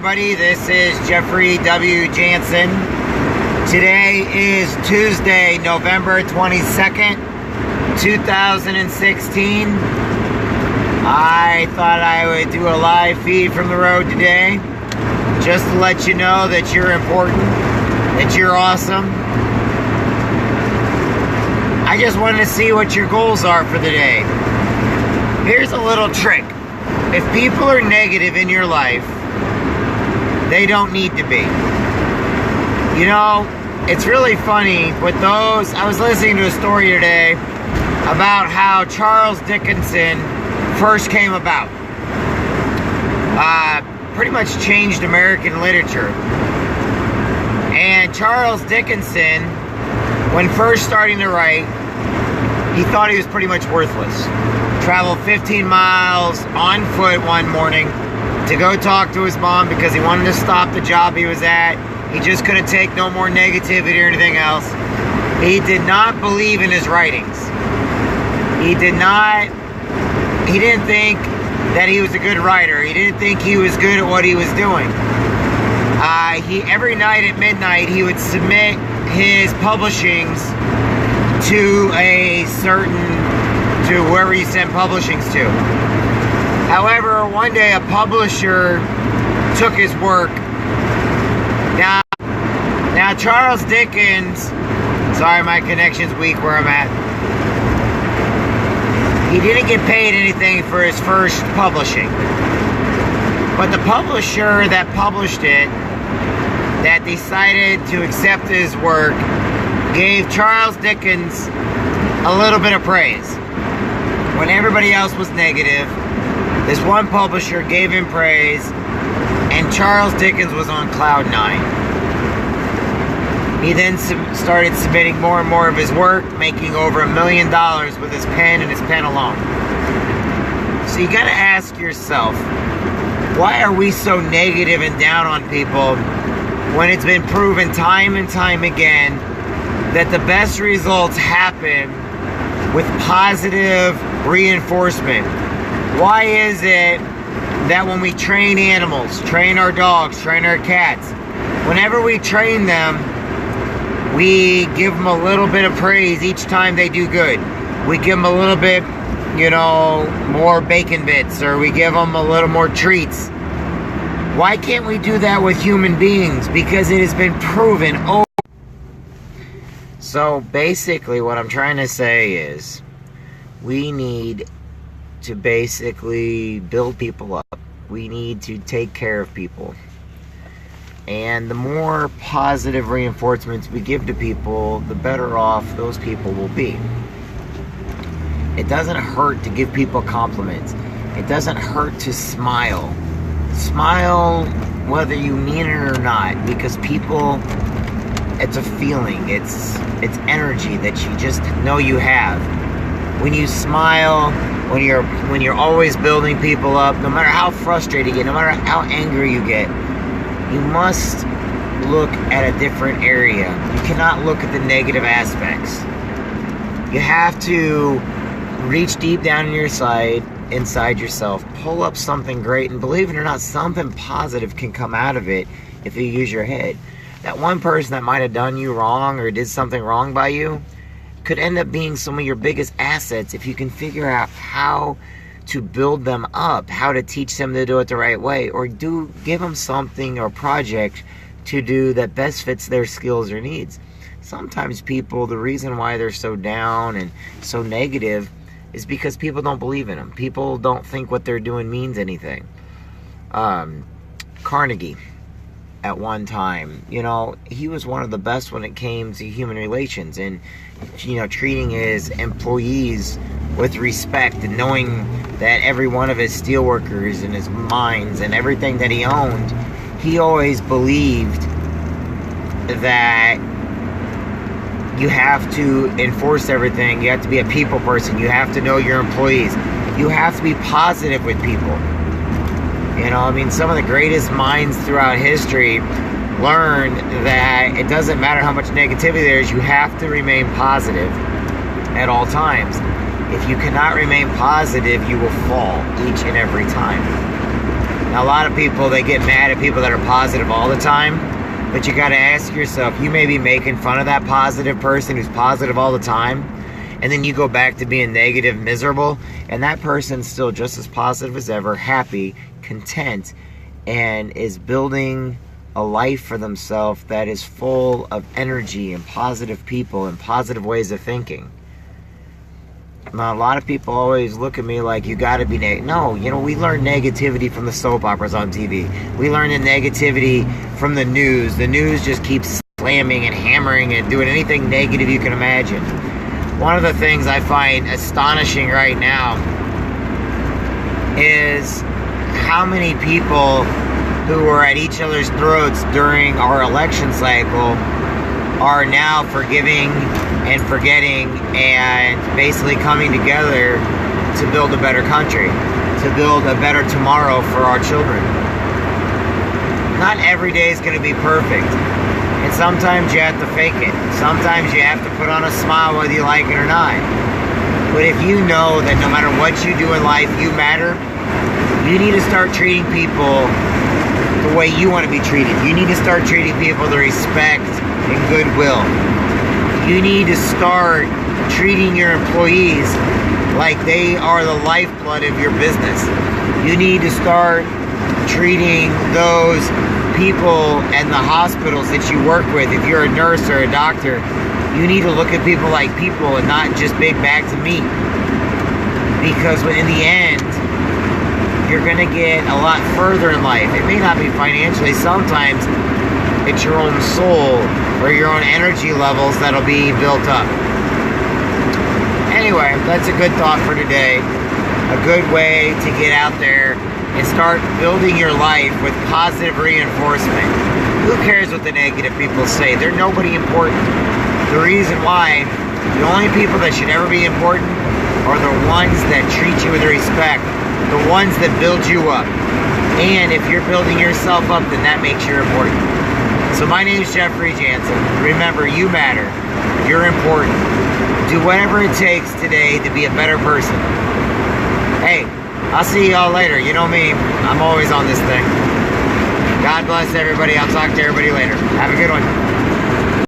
everybody. This is Jeffrey W. Jansen. Today is Tuesday, November 22nd, 2016. I thought I would do a live feed from the road today, just to let you know that you're important, that you're awesome. I just wanted to see what your goals are for the day. Here's a little trick. If people are negative in your life, they don't need to be. You know, it's really funny with those. I was listening to a story today about how Charles Dickinson first came about. Pretty much changed American literature. And Charles Dickinson, when first starting to write, he thought he was pretty much worthless. Traveled 15 miles on foot one morning to go talk to his mom because he wanted to stop the job he was at. He just couldn't take no more negativity or anything else. He did not believe in his writings. He didn't think that he was a good writer. He didn't think he was good at what he was doing. Every night at midnight, he would submit his publishings to whoever he sent publishings to. However, one day a publisher took his work. Now Charles Dickens, sorry my connection's weak where I'm at. He didn't get paid anything for his first publishing. But the publisher that published it, that decided to accept his work, gave Charles Dickens a little bit of praise. When everybody else was negative, this one publisher gave him praise, and Charles Dickens was on cloud 9. He then started submitting more and more of his work, making over $1 million with his pen and his pen alone. So you gotta ask yourself, why are we so negative and down on people when it's been proven time and time again that the best results happen with positive reinforcement? Why is it that when we train animals, train our dogs, train our cats, whenever we train them, we give them a little bit of praise each time they do good? We give them a little bit, more bacon bits, or we give them a little more treats. Why can't we do that with human beings? Because it has been proven over. So basically what I'm trying to say is we need to basically build people up. We need to take care of people. And the more positive reinforcements we give to people, the better off those people will be. It doesn't hurt to give people compliments. It doesn't hurt to smile. Smile whether you mean it or not, because people, it's a feeling, it's energy that you just know you have. When you smile, when you're always building people up, no matter how frustrated you get, no matter how angry you get, you must look at a different area. You cannot look at the negative aspects. You have to reach deep down inside yourself, pull up something great, and believe it or not, something positive can come out of it if you use your head. That one person that might have done you wrong or did something wrong by you could end up being some of your biggest assets if you can figure out how to build them up, how to teach them to do it the right way, or give them something or project to do that best fits their skills or needs. Sometimes people, the reason why they're so down and so negative is because people don't believe in them. People don't think what they're doing means anything. Carnegie, at one time, he was one of the best when it came to human relations and, treating his employees with respect and knowing that every one of his steelworkers and his mines and everything that he owned, he always believed that you have to enforce everything. You have to be a people person. You have to know your employees. You have to be positive with people. Some of the greatest minds throughout history learned that it doesn't matter how much negativity there is, you have to remain positive at all times. If you cannot remain positive, you will fall each and every time. Now, a lot of people, they get mad at people that are positive all the time, but you got to ask yourself, you may be making fun of that positive person who's positive all the time, and then you go back to being negative, miserable, and that person's still just as positive as ever, happy, content, and is building a life for themselves that is full of energy and positive people and positive ways of thinking. Now, a lot of people always look at me like, you got to be negative. No, we learn negativity from the soap operas on TV. We learn the negativity from the news. The news just keeps slamming and hammering and doing anything negative you can imagine. One of the things I find astonishing right now is how many people who were at each other's throats during our election cycle are now forgiving and forgetting and basically coming together to build a better country, to build a better tomorrow for our children. Not every day is going to be perfect. And sometimes you have to fake it. Sometimes you have to put on a smile whether you like it or not. But if you know that no matter what you do in life, you matter, you need to start treating people the way you want to be treated. You need to start treating people with respect and goodwill. You need to start treating your employees like they are the lifeblood of your business. You need to start treating those people and the hospitals that you work with. If you're a nurse or a doctor, you need to look at people like people and not just big bags of meat. Because in the end, you're going to get a lot further in life. It may not be financially. Sometimes it's your own soul or your own energy levels that'll be built up. Anyway, that's a good thought for today. A good way to get out there and start building your life with positive reinforcement. Who cares what the negative people say? They're nobody important. The reason why, the only people that should ever be important are the ones that treat you with respect, the ones that build you up. And if you're building yourself up, then that makes you important. So my name is Jeffrey Jansen. Remember, you matter. You're important. Do whatever it takes today to be a better person. Hey, I'll see y'all later. You know me, I'm always on this thing. God bless everybody. I'll talk to everybody later. Have a good one.